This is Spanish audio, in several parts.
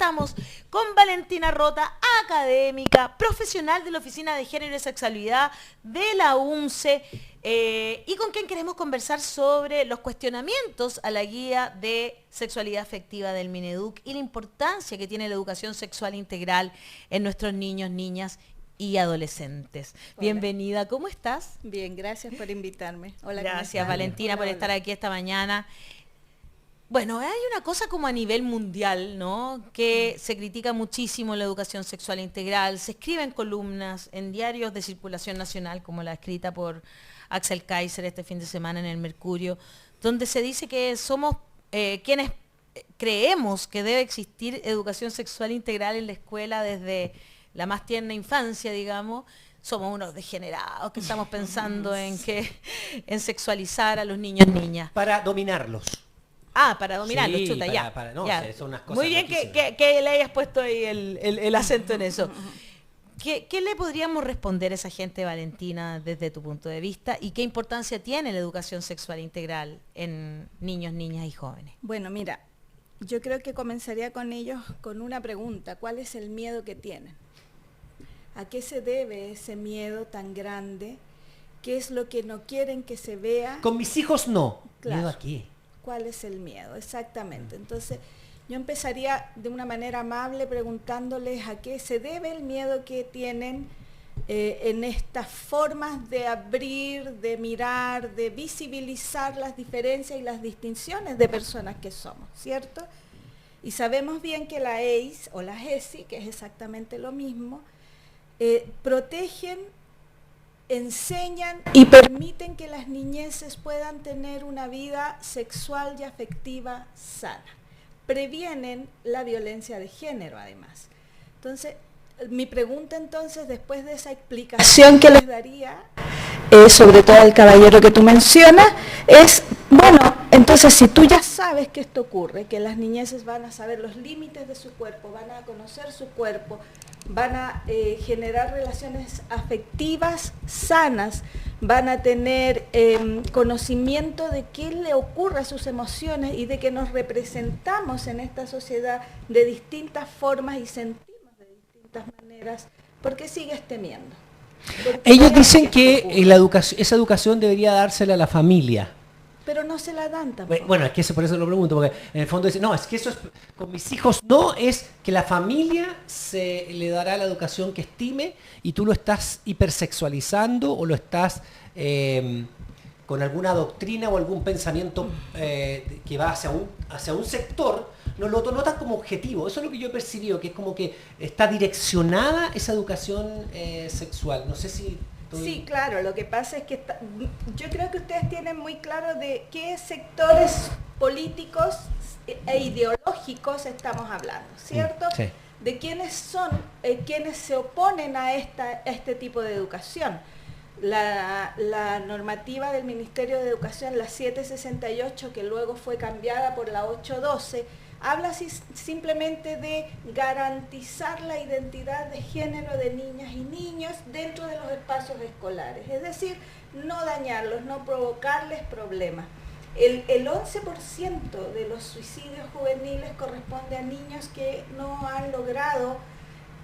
Estamos con Valentina Rota, académica, profesional de la Oficina de Género y Sexualidad de la UNCE, y con quien queremos conversar sobre los cuestionamientos a la guía de sexualidad afectiva del Mineduc y la importancia que tiene la educación sexual integral en nuestros niños, niñas y adolescentes. Hola. Bienvenida, ¿cómo estás? Bien, gracias por invitarme. Hola, gracias Valentina por estar aquí esta mañana. Bueno, hay una cosa como a nivel mundial, ¿no? Que se critica muchísimo la educación sexual integral, se escriben columnas en diarios de circulación nacional, como la escrita por Axel Kaiser este fin de semana en el Mercurio, donde se dice que somos quienes creemos que debe existir educación sexual integral en la escuela desde la más tierna infancia, digamos. Somos unos degenerados que estamos pensando en sexualizar a los niños y niñas. Para dominarlos. Ah, para dominarlos, sí, chuta, ya. No, ya. O sea, son unas cosas muy bien que le hayas puesto ahí el acento en eso. ¿Qué le podríamos responder a esa gente, Valentina, desde tu punto de vista? ¿Y qué importancia tiene la educación sexual integral en niños, niñas y jóvenes? Bueno, mira, yo creo que comenzaría con ellos con una pregunta. ¿Cuál es el miedo que tienen? ¿A qué se debe ese miedo tan grande? ¿Qué es lo que no quieren que se vea? Con mis hijos no. Claro. ¿Miedo a qué? ¿Cuál es el miedo? Exactamente. Entonces, yo empezaría de una manera amable preguntándoles a qué se debe el miedo que tienen en estas formas de abrir, de mirar, de visibilizar las diferencias y las distinciones de personas que somos, ¿cierto? Y sabemos bien que la EIS o la GESI, que es exactamente lo mismo, protegen, enseñan y permiten que las niñeces puedan tener una vida sexual y afectiva sana. Previenen la violencia de género, además. Entonces, mi pregunta entonces, después de esa explicación que les daría, sobre todo al caballero que tú mencionas, es, bueno, entonces si tú ya sabes que esto ocurre, que las niñeces van a saber los límites de su cuerpo, van a conocer su cuerpo, van a generar relaciones afectivas sanas, van a tener conocimiento de qué le ocurre a sus emociones y de que nos representamos en esta sociedad de distintas formas y sentimos de distintas maneras, ¿por qué sigues temiendo? Ellos dicen que esa educación debería dársela a la familia. Pero no se la dan tampoco. Bueno, es que eso, por eso lo pregunto, porque en el fondo dicen, no, es que eso es, con mis hijos no, es que la familia se le dará la educación que estime y tú lo estás hipersexualizando o lo estás con alguna doctrina o algún pensamiento que va hacia un sector, no lo notan como objetivo. Eso es lo que yo he percibido, que es como que está direccionada esa educación sexual. No sé si... Sí, claro, lo que pasa es que yo creo que ustedes tienen muy claro de qué sectores políticos e ideológicos estamos hablando, ¿cierto? Sí. De quiénes son quienes se oponen a este tipo de educación. La normativa del Ministerio de Educación, la 768, que luego fue cambiada por la 812, habla simplemente de garantizar la identidad de género de niñas y niños dentro de los espacios escolares, es decir, no dañarlos, no provocarles problemas. El 11% de los suicidios juveniles corresponde a niños que no han logrado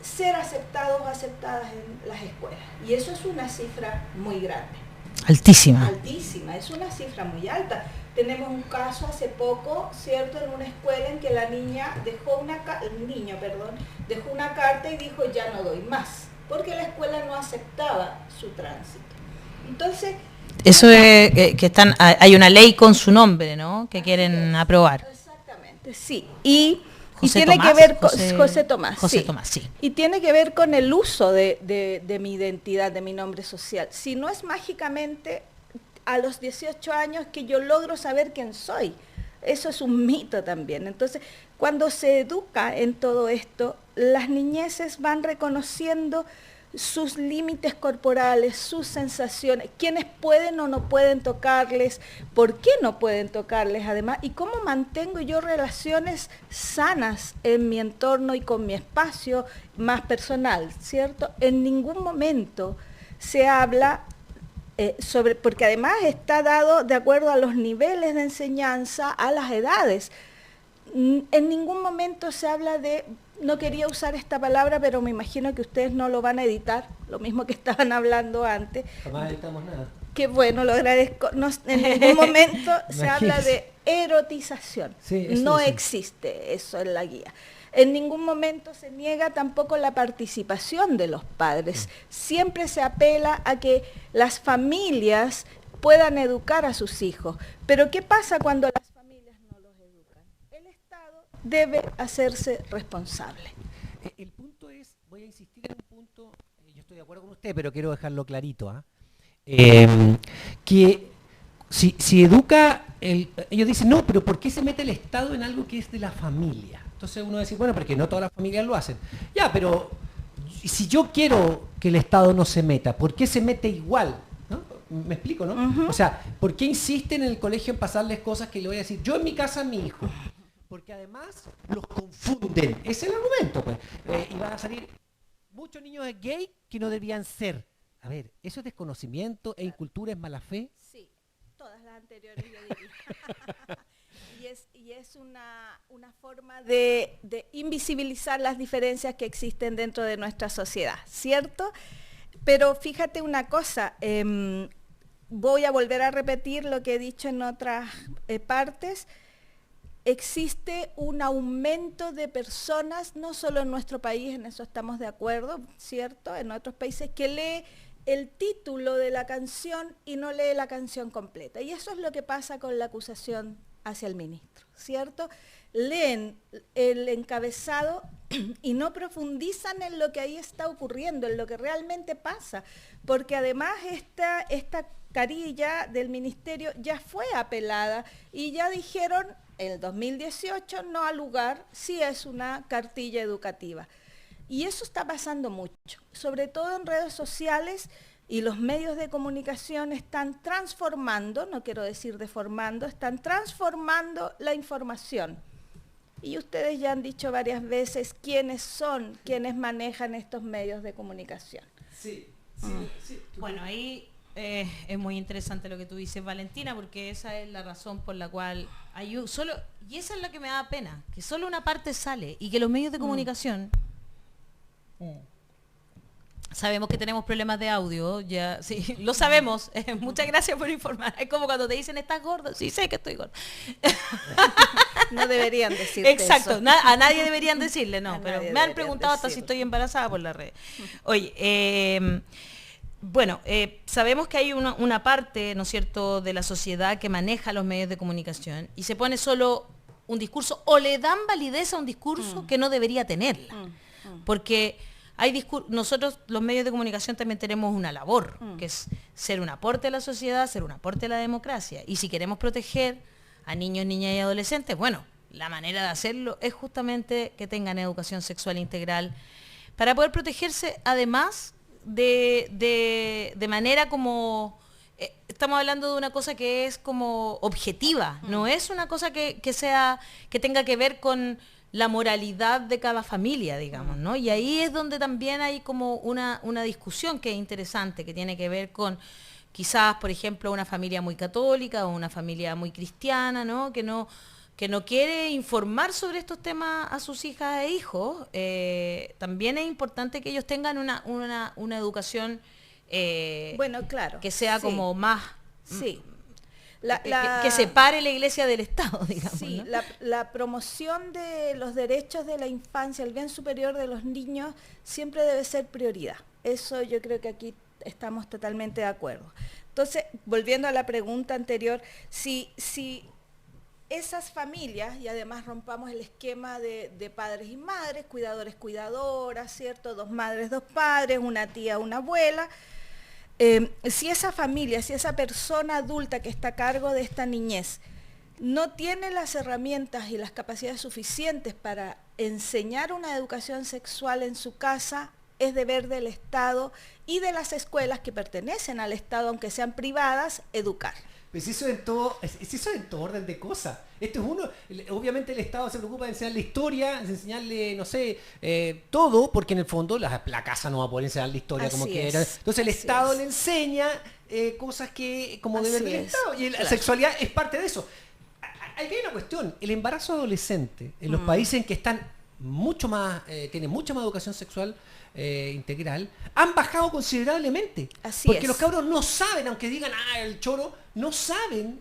ser aceptados o aceptadas en las escuelas, y eso es una cifra muy grande. Altísima. Altísima, es una cifra muy alta. Tenemos un caso hace poco, ¿cierto?, en una escuela en que la niña dejó una carta y dijo ya no doy más, porque la escuela no aceptaba su tránsito. Entonces... Eso es que hay una ley con su nombre, ¿no?, que quieren aprobar. Exactamente, sí. Y José tiene Tomás, que ver con José Tomás, sí. Y tiene que ver con el uso de mi identidad, de mi nombre social. Si no es mágicamente a los 18 años que yo logro saber quién soy. Eso es un mito también. Entonces, cuando se educa en todo esto, las niñeces van reconociendo sus límites corporales, sus sensaciones, quiénes pueden o no pueden tocarles, por qué no pueden tocarles además, y cómo mantengo yo relaciones sanas en mi entorno y con mi espacio más personal, ¿cierto? En ningún momento se habla porque además está dado de acuerdo a los niveles de enseñanza, a las edades. En ningún momento se habla de, no quería usar esta palabra, pero me imagino que ustedes no lo van a editar, lo mismo que estaban hablando antes. Jamás editamos nada. Que bueno, lo agradezco. No, en ningún momento se habla de erotización. Sí, eso no sí. existe eso en la guía. En ningún momento se niega tampoco la participación de los padres. Siempre se apela a que las familias puedan educar a sus hijos. Pero ¿qué pasa cuando las familias no los educan? El Estado debe hacerse responsable. El punto es, voy a insistir en un punto, yo estoy de acuerdo con usted, pero quiero dejarlo clarito, que si educa, ellos dicen, no, pero ¿por qué se mete el Estado en algo que es de la familia? Entonces uno dice, bueno, porque no todas las familias lo hacen. Ya, pero si yo quiero que el Estado no se meta, ¿por qué se mete igual? ¿No? ¿Me explico, no? Uh-huh. O sea, ¿por qué insisten en el colegio en pasarles cosas que le voy a decir yo en mi casa a mi hijo? Porque además los confunden. Es el argumento, pues. Y van a salir muchos niños gay que no deberían ser. A ver, ¿eso es desconocimiento e incultura, es mala fe? Sí, todas las anteriores yo diría. y es una forma de invisibilizar las diferencias que existen dentro de nuestra sociedad, ¿cierto? Pero fíjate una cosa, voy a volver a repetir lo que he dicho en otras partes. Existe un aumento de personas, no solo en nuestro país, en eso estamos de acuerdo, ¿cierto? En otros países, que lee el título de la canción y no lee la canción completa. Y eso es lo que pasa con la acusación hacia el ministro, ¿cierto? Leen el encabezado y no profundizan en lo que ahí está ocurriendo, en lo que realmente pasa, porque además esta carilla del ministerio ya fue apelada y ya dijeron en el 2018 no al lugar si es una cartilla educativa. Y eso está pasando mucho, sobre todo en redes sociales, y los medios de comunicación están transformando, no quiero decir deformando, están transformando la información. Y ustedes ya han dicho varias veces quiénes son quienes manejan estos medios de comunicación. Sí. Bueno, ahí es muy interesante lo que tú dices, Valentina, porque esa es la razón por la cual y esa es la que me da pena, que solo una parte sale y que los medios de comunicación sabemos que tenemos problemas de audio, ya sí, lo sabemos. Muchas gracias por informar. Es como cuando te dicen, ¿estás gordo? Sí, sé que estoy gordo. No deberían decirte exacto, eso. A nadie deberían decirle, no, pero me han preguntado hasta si decirlo. estoy embarazada por la red. Oye, bueno, sabemos que hay una parte, ¿no es cierto?, de la sociedad que maneja los medios de comunicación y se pone solo un discurso o le dan validez a un discurso que no debería tenerla. Porque nosotros los medios de comunicación también tenemos una labor, que es ser un aporte a la sociedad, ser un aporte a la democracia. Y si queremos proteger a niños, niñas y adolescentes, bueno, la manera de hacerlo es justamente que tengan educación sexual integral para poder protegerse, además de manera como... estamos hablando de una cosa que es como objetiva, no es una cosa que tenga que ver con la moralidad de cada familia, digamos, ¿no? Y ahí es donde también hay como una discusión que es interesante, que tiene que ver con quizás, por ejemplo, una familia muy católica o una familia muy cristiana, ¿no? Que no quiere informar sobre estos temas a sus hijas e hijos. También es importante que ellos tengan una educación bueno, claro, que sea sí, como más... Sí. Que separe la iglesia del Estado, digamos. Sí, ¿no? la promoción de los derechos de la infancia, el bien superior de los niños, siempre debe ser prioridad. Eso yo creo que aquí estamos totalmente de acuerdo. Entonces, volviendo a la pregunta anterior, si esas familias, y además rompamos el esquema de padres y madres, cuidadores, cuidadoras, ¿cierto? 2 madres, 2 padres, una tía, una abuela, si esa familia, si esa persona adulta que está a cargo de esta niñez no tiene las herramientas y las capacidades suficientes para enseñar una educación sexual en su casa, es deber del Estado y de las escuelas que pertenecen al Estado, aunque sean privadas, educar. Pues eso en todo orden de cosas. Esto es uno, obviamente el Estado se preocupa de enseñarle historia, de enseñarle, no sé, todo, porque en el fondo la casa no va a poder enseñar la historia como quiera. Entonces el Estado le enseña cosas que como deber del Estado. Y la sexualidad es parte de eso. Aquí hay una cuestión. El embarazo adolescente, en los países en que están mucho más, tienen mucha más educación sexual integral, han bajado considerablemente. Así porque es. los cabros no saben, aunque digan, el choro, no saben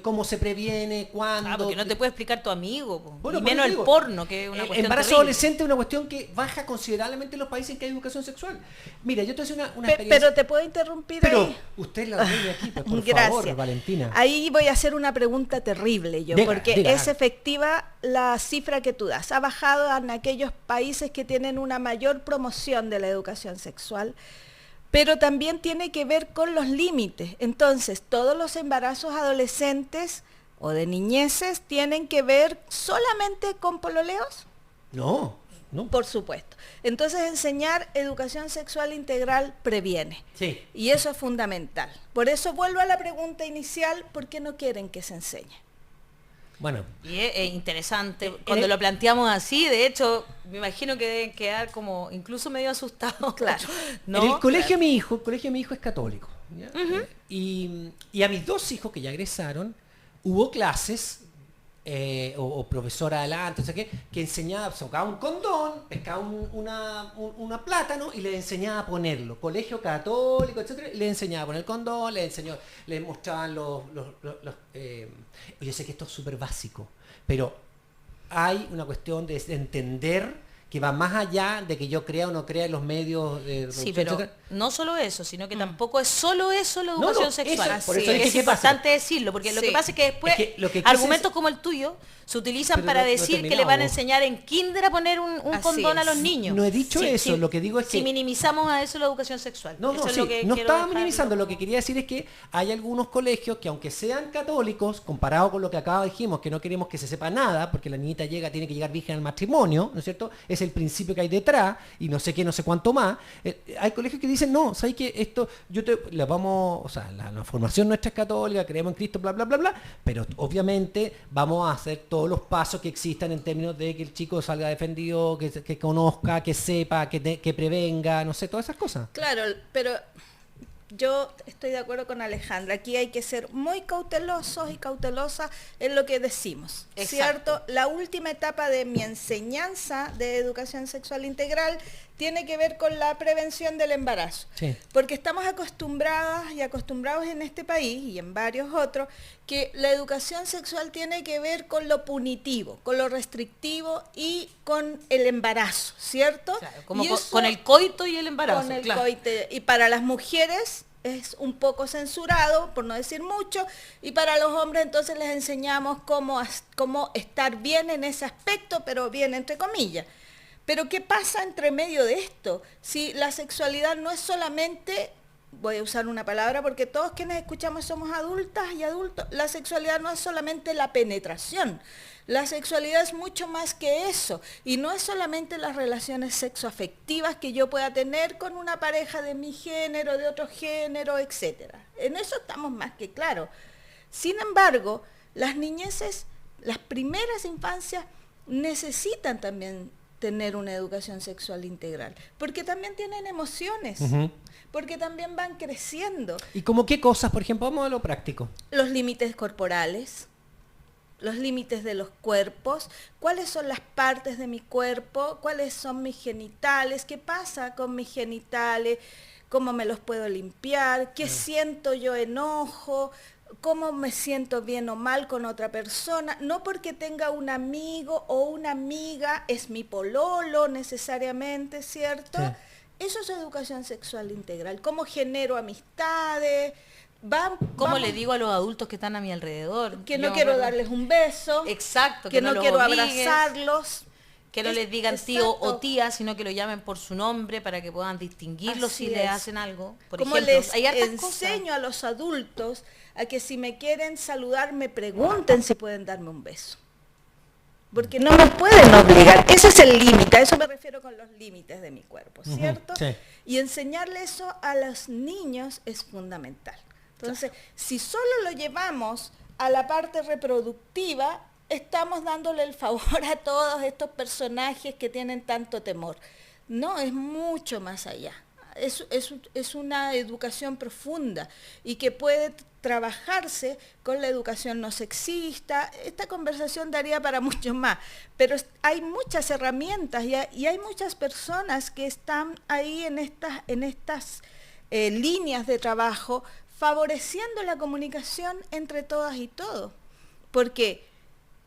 cómo se previene, cuándo. Porque no te puede explicar tu amigo, po. Bueno, Y por menos eso el digo, porno, que es una el cuestión embarazo terrible. adolescente es una cuestión que baja considerablemente en los países en que hay educación sexual. Mira, yo te voy a hacer una experiencia. Pero te puedo interrumpir Pero ahí. usted es la dueña aquí, pues, por Gracias. favor, Valentina. Ahí voy a hacer una pregunta terrible yo, Diga, porque diga. es efectiva la cifra que tú das. Ha bajado en aquellos países que tienen una mayor promoción de la educación sexual, pero también tiene que ver con los límites. Entonces, todos los embarazos adolescentes o de niñeces tienen que ver solamente con pololeos. No. Por supuesto. Entonces, enseñar educación sexual integral previene. Sí. Y eso es fundamental. Por eso vuelvo a la pregunta inicial, ¿por qué no quieren que se enseñe? Bueno. Y es interesante, cuando lo planteamos así, de hecho, me imagino que deben quedar como incluso medio asustados. Claro. ¿No? En el colegio de mi hijo, el colegio de mi hijo es católico. ¿Ya? Y a mis dos hijos que ya egresaron, hubo clases o profesora adelante, o sea, que enseñaba, sacaba un condón, pescaba una plátano y le enseñaba a ponerlo. Colegio católico, etcétera, le enseñaba a poner el condón, le mostraban yo sé que esto es súper básico, pero hay una cuestión de entender que va más allá de que yo crea o no crea en los medios de Sí, producción, pero etcétera. no solo eso, sino que tampoco es solo eso la educación no, sexual. eso, por eso Sí, dije, es ¿qué pasa? importante decirlo, porque lo Sí. que pasa es que después Es que lo que quise argumentos es- como el tuyo se utilizan Pero para no he decir que le terminado. van a enseñar en kinder a poner un Así condón a es. los niños. No he dicho eso, lo que digo es Si que- minimizamos a eso la educación sexual. No, Eso no, es sí, lo que no quiero estaba dejarlo. minimizando. Lo que quería decir es que hay algunos colegios que, aunque sean católicos, comparado con lo que acá dijimos, que no queremos que se sepa nada, porque la niñita tiene que llegar virgen al matrimonio, ¿no es cierto? Es el principio que hay detrás, y no sé qué, no sé cuánto más. Hay colegios que dicen, no, ¿sabes qué? Esto, la formación nuestra es católica, creemos en Cristo, bla, bla, bla, bla, pero obviamente vamos a hacer todos los pasos que existan en términos de que el chico salga defendido, que conozca, que sepa, que prevenga, no sé, todas esas cosas. Claro, pero yo estoy de acuerdo con Alejandra. Aquí hay que ser muy cautelosos y cautelosas en lo que decimos, Exacto. ¿cierto? La última etapa de mi enseñanza de educación sexual integral tiene que ver con la prevención del embarazo. Sí. Porque estamos acostumbradas y acostumbrados en este país y en varios otros que la educación sexual tiene que ver con lo punitivo, con lo restrictivo y con el embarazo, ¿cierto? Claro, como Y con, eso- con el coito y el embarazo. con el claro. coite. Y para las mujeres es un poco censurado, por no decir mucho, y para los hombres entonces les enseñamos cómo estar bien en ese aspecto, pero bien entre comillas. Pero ¿qué pasa entre medio de esto? Si la sexualidad no es solamente, voy a usar una palabra porque todos quienes escuchamos somos adultas y adultos, la sexualidad no es solamente la penetración. La sexualidad es mucho más que eso, y no es solamente las relaciones sexoafectivas que yo pueda tener con una pareja de mi género, de otro género, etcétera. En eso estamos más que claros. Sin embargo, las niñeces, las primeras infancias, necesitan también tener una educación sexual integral, porque también tienen emociones, Ujú. porque también van creciendo. ¿Y como qué cosas, por ejemplo? Vamos a lo práctico. Los límites corporales, los límites de los cuerpos, cuáles son las partes de mi cuerpo, cuáles son mis genitales, qué pasa con mis genitales, cómo me los puedo limpiar, qué siento yo enojo, cómo me siento bien o mal con otra persona, no porque tenga un amigo o una amiga es mi pololo necesariamente, ¿cierto? Sí. Eso es educación sexual integral, cómo genero amistades, ¿Cómo vamos- le digo a los adultos que están a mi alrededor? que no Yo, quiero ¿verdad? darles un beso, Exacto, que no los quiero obligues, abrazarlos. que no Es- les digan tío o exacto. tía, sino que lo llamen por su nombre para que puedan distinguirlos Así si le es. hacen algo. Por Como ejemplo, les hay hartas enseño a los adultos a que si me quieren saludar, me pregunten si pueden darme un beso. Porque no me pueden obligar. Ese es el límite, a eso me refiero con los límites de mi cuerpo, ¿cierto? sí. Y enseñarle eso a los niños es fundamental. Entonces, si solo lo llevamos a la parte reproductiva, estamos dándole el favor a todos estos personajes que tienen tanto temor. No, es mucho más allá. es una educación profunda y que puede trabajarse con la educación no sexista. Esta conversación daría para mucho más, pero hay muchas herramientas y hay muchas personas que están ahí en estas líneas de trabajo favoreciendo la comunicación entre todas y todos, porque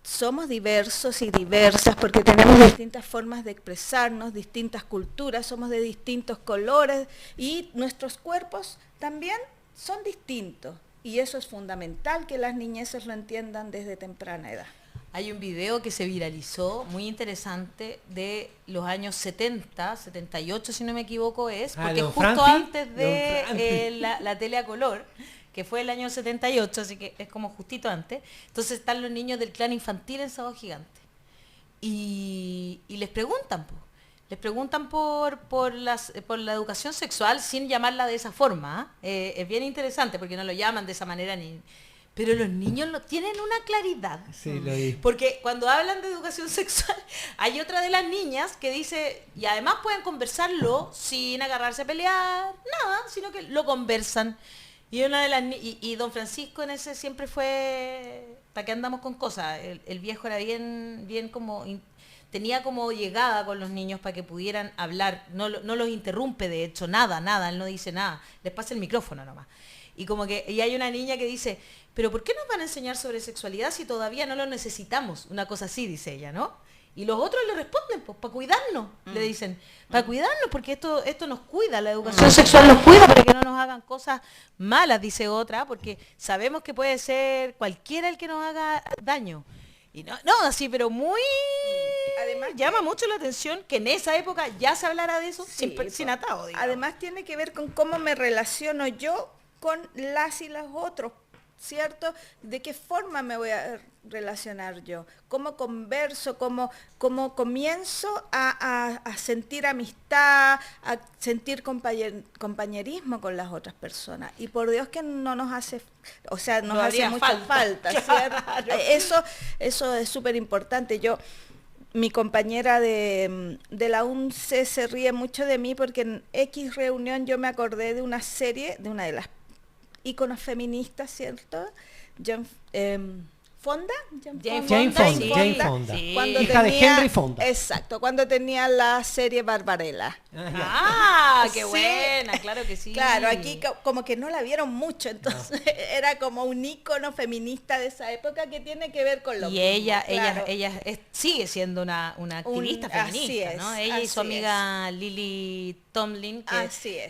somos diversos y diversas, porque tenemos distintas formas de expresarnos, distintas culturas, somos de distintos colores y nuestros cuerpos también son distintos. Y eso es fundamental que las niñeces lo entiendan desde temprana edad. Hay un video que se viralizó muy interesante de los años 70, 78 si no me equivoco porque justo antes de la tele a color, que fue el año 78, así que es como justito antes. Entonces están los niños del clan infantil en Sábado Gigante. Y les preguntan, por la educación sexual sin llamarla de esa forma. Es bien interesante porque no lo llaman de esa manera pero los niños tienen una claridad. Sí, lo vi. Porque cuando hablan de educación sexual, hay otra de las niñas que dice, y además pueden conversarlo sin agarrarse a pelear, nada, sino que lo conversan. Y una de las y don Francisco en ese siempre fue, ¿para qué andamos con cosas? El viejo era bien como, tenía como llegada con los niños para que pudieran hablar, no los interrumpe de hecho, nada, él no dice nada, les pasa el micrófono nomás. Y hay una niña que dice, pero ¿por qué nos van a enseñar sobre sexualidad si todavía no lo necesitamos? Una cosa así, dice ella, ¿no? Y los otros le responden, pues, para cuidarnos, le dicen, para cuidarnos, porque esto nos cuida, la educación sexual nos cuida para que no nos hagan cosas malas, dice otra, porque sabemos que puede ser cualquiera el que nos haga daño. Y no, así, pero muy... Además llama mucho la atención que en esa época ya se hablara de eso sin atado, digamos. Además tiene que ver con cómo me relaciono yo con las y los otros, ¿cierto? ¿De qué forma me voy a relacionar yo? ¿Cómo converso? ¿Cómo comienzo a sentir amistad, a sentir compañerismo con las otras personas? Y por Dios que no nos hace, nos hace mucha falta, ¿cierto? Claro. Eso es súper importante. Mi compañera de la UNCE se ríe mucho de mí porque en X reunión yo me acordé de una serie, de una de las íconos feministas, ¿cierto? Jane Fonda. Sí. Hija de Henry Fonda. Exacto, cuando tenía la serie Barbarella. Qué buena, claro que sí. Claro, aquí como que no la vieron mucho, entonces era como un ícono feminista de esa época que tiene que ver con lo mismo. Y ella sigue siendo una activista feminista, ¿no? Ella y su amiga Lily Tomlin,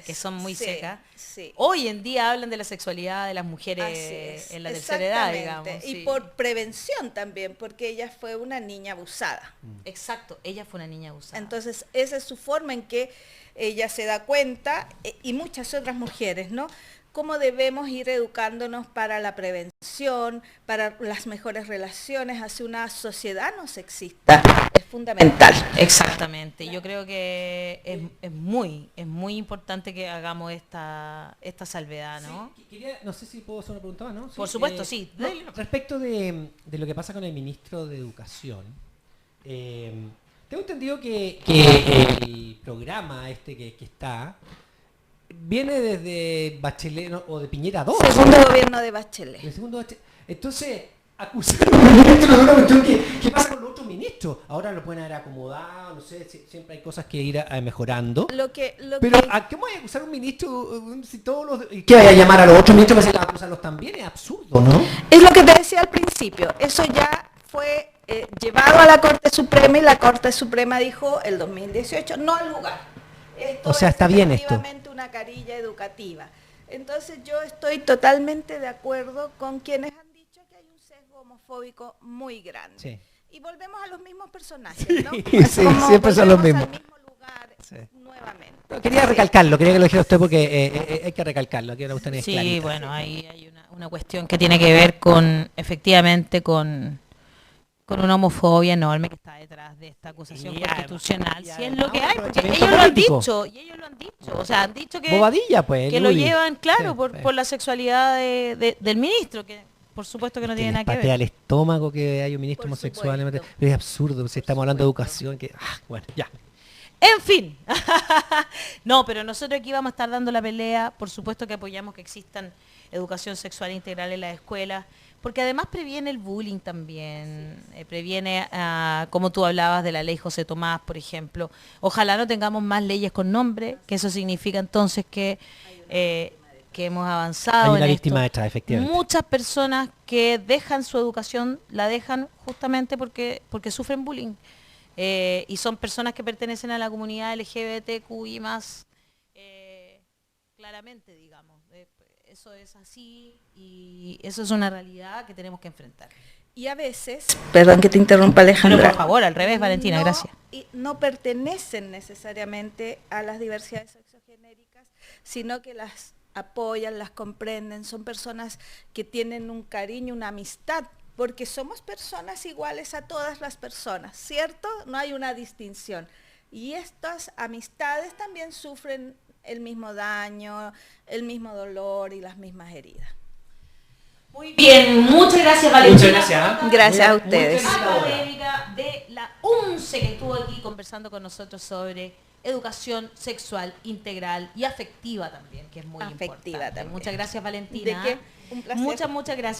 que son muy secas. Sí. Hoy en día hablan de la sexualidad de las mujeres en la tercera edad, digamos. Y por prevención también, porque ella fue una niña abusada. Exacto, ella fue una niña abusada. Entonces, esa es su forma en que ella se da cuenta, y muchas otras mujeres, ¿no? Cómo debemos ir educándonos para la prevención, para las mejores relaciones hacia una sociedad no sexista. Es fundamental. Exactamente. Yo creo que es muy importante que hagamos esta salvedad, ¿no? Sí, no sé si puedo hacer una pregunta más, ¿no? Sí, por supuesto, sí. No, respecto de lo que pasa con el ministro de Educación, tengo entendido que el programa que está viene desde Bachelet o de Piñera 2. Segundo gobierno de Bachelet. El segundo Bachelet. Entonces, acusaron al ministro de una cuestión ¿qué pasa con los otros ministros? Ahora lo pueden haber acomodado, no sé, siempre hay cosas que ir mejorando. Pero ¿a qué voy a acusar a un ministro si todos los... ¿Qué vaya a llamar a los otros ministros para acusarlos también? Es absurdo, ¿no? Es lo que te decía al principio. Eso ya fue llevado a la Corte Suprema y la Corte Suprema dijo el 2018, no al lugar. Esto está bien esto. Efectivamente una carilla educativa. Entonces yo estoy totalmente de acuerdo con quienes han dicho que hay un sesgo homofóbico muy grande. Sí. Y volvemos a los mismos personajes, ¿no? Sí, siempre son los mismos. Al mismo lugar nuevamente. No, quería recalcarlo, quería que lo dijera usted porque hay que recalcarlo. Aquí usted sí, clarita. Bueno, ahí hay una cuestión que tiene que ver efectivamente con una homofobia enorme que está detrás de esta acusación constitucional. Si es lo que hay, porque ellos lo han dicho, o sea, han dicho que, bobadilla, pues, que lo llevan, claro, por la sexualidad del ministro, que por supuesto que no tiene nada que ver. Patea al estómago que hay un ministro homosexual, pero es absurdo, si estamos hablando de educación, bueno, ya. En fin. No, pero nosotros aquí vamos a estar dando la pelea. Por supuesto que apoyamos que existan educación sexual integral en las escuelas, porque además previene el bullying también. Previene, como tú hablabas de la ley José Tomás, por ejemplo. Ojalá no tengamos más leyes con nombre, que eso significa entonces que hemos avanzado. Hay una en víctima esto. detrás, efectivamente. Muchas personas que dejan su educación, la dejan justamente porque sufren bullying. Y son personas que pertenecen a la comunidad LGBTQI+, claramente, digamos. Eso es así y eso es una realidad que tenemos que enfrentar. Y a veces, perdón que te interrumpa, Alejandra. Pero por favor, al revés, Valentina, gracias. Y no pertenecen necesariamente a las diversidades sexogenéricas, sino que las apoyan, las comprenden, son personas que tienen un cariño, una amistad, porque somos personas iguales a todas las personas, ¿cierto? No hay una distinción. Y estas amistades también sufren el mismo daño, el mismo dolor y las mismas heridas. Muy bien, muchas gracias, Valentina. Muchas gracias. Gracias a ustedes. Académica de la UNCE, que estuvo aquí conversando con nosotros sobre educación sexual integral y afectiva también, que es muy Afectiva importante. también. Muchas gracias, Valentina. ¿De qué? Un placer. Muchas gracias.